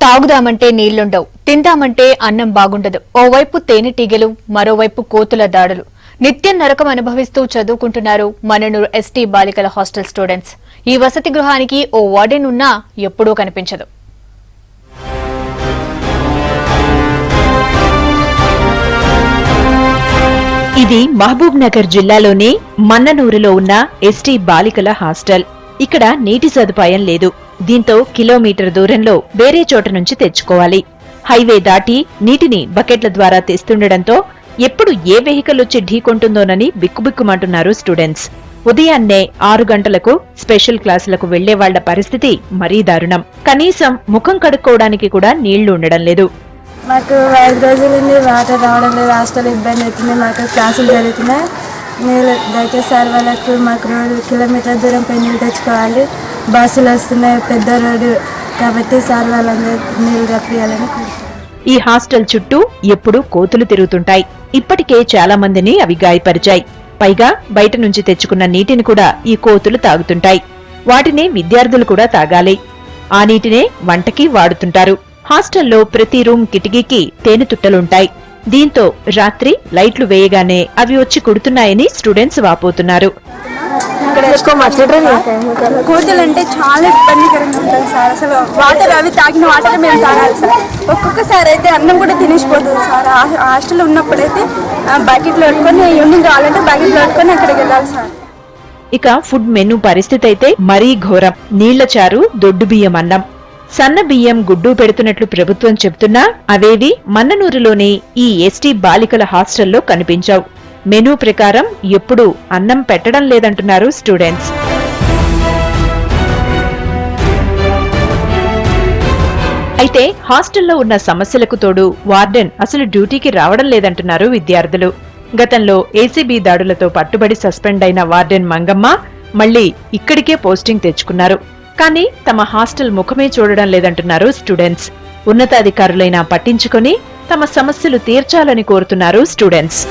తాగుదామంటే నీళ్లుండవు, తిందామంటే అన్నం బాగుండదు. ఓవైపు తేనెటీగలు, మరోవైపు కోతుల దాడులు. నిత్యం నరకం అనుభవిస్తూ చదువుకుంటున్నారు మన్ననూరు ఎస్టీ బాలికల హాస్టల్ స్టూడెంట్స్. ఈ వసతి గృహానికి ఓ వార్డెన్ ఉన్నా ఎప్పుడూ కనిపించదు. ఇది మహబూబ్ నగర్ జిల్లాలోని మన్ననూరులో ఉన్న ఎస్టీ బాలికల హాస్టల్. ఇక్కడ నీటి సదుపాయం లేదు. దీంతో కిలోమీటర్ దూరంలో వేరే చోట నుంచి తెచ్చుకోవాలి. హైవే దాటి నీటిని బకెట్ల ద్వారా తెస్తుండటంతో ఎప్పుడు ఏ వెహికల్ వచ్చి ఢీకొంటుందోనని బిక్కుబిక్కుమంటున్నారు స్టూడెంట్స్. ఉదయాన్నే 6 గంటలకు స్పెషల్ క్లాసులకు వెళ్లే వాళ్ల పరిస్థితి మరీ దారుణం. కనీసం ముఖం కడుక్కోవడానికి కూడా నీళ్లు ఉండడం లేదు. మాకు 5 రోజుల నుండి వాటర్ రావడం లేదు. హాస్టల్ ఇబ్బంది అవుతుంది. మాకు క్లాసులు జరుగుతున్నాయి. నీళ్ళు దయచేసి సార్ వాళ్ళకు మాకు రోజు కిలోమీటర్ దూరం పోయి నీళ్ళు తెచ్చుకోవాలి. బస్సులు వస్తున్నాయి, పెద్ద రోడ్డు కాబట్టి సార్ వాళ్ళందరూ నీళ్ళు రప్పియాలని. ఈ హాస్టల్ చుట్టూ ఎప్పుడూ కోతులు తిరుగుతుంటాయి. ఇప్పటికే చాలా మందిని అవి గాయపరిచాయి. పైగా బయట నుంచి తెచ్చుకున్న నీటిని కూడా ఈ కోతులు తాగుతుంటాయి. వాటిని విద్యార్థులు కూడా తాగాలి. ఆ నీటినే వంటకి వాడుతుంటారు. హాస్టల్లో ప్రతి రూమ్ కిటికీకి తేనెతుట్టలుంటాయి. దీంతో రాత్రి లైట్లు వేయగానే అవి వచ్చి కుడుతున్నాయని స్టూడెంట్స్ వాపోతున్నారు. కోతులు అంటే చాలా ఇబ్బందికరంగా ఉంటుంది సార్. అసలు వాటర్ అవి తాగిన వాటర్ మేము తాగాలి సార్. ఒక్కొక్కసారి అయితే అన్నం కూడా తినేసిపోతుంది సార్. హాస్టల్లో ఉన్నప్పుడైతే బకెట్లో పెట్టుకొని ఈవినింగ్ కావాలంటే బకెట్లో పెట్టుకొని అక్కడికి వెళ్ళాలి సార్. ఇక ఫుడ్ మెనూ పరిస్థితి అయితే మరీ ఘోరం. నీళ్ల చారు, దొడ్డు బియ్యం అన్నం, సన్న బియ్యం, గుడ్డు పెడుతున్నట్లు ప్రభుత్వం చెబుతున్నా అవేవి మన్ననూరులోని ఈ ఎస్టీ బాలికల హాస్టల్లో కనిపించావు. మెనూ ప్రకారం ఎప్పుడూ అన్నం పెట్టడం లేదంటున్నారు స్టూడెంట్స్. అయితే హాస్టల్లో ఉన్న సమస్యలకు తోడు వార్డెన్ అసలు డ్యూటీకి రావడం లేదంటున్నారు విద్యార్థులు. గతంలో ఏసీబీ దాడులతో పట్టుబడి సస్పెండ్ అయిన వార్డెన్ మంగమ్మ మళ్లీ ఇక్కడికే పోస్టింగ్ తెచ్చుకున్నారు. కానీ తమ హాస్టల్ ముఖమే చూడడం లేదంటున్నారు స్టూడెంట్స్. ఉన్నతాధికారులైనా పట్టించుకొని తమ సమస్యలు తీర్చాలని కోరుతున్నారు స్టూడెంట్స్.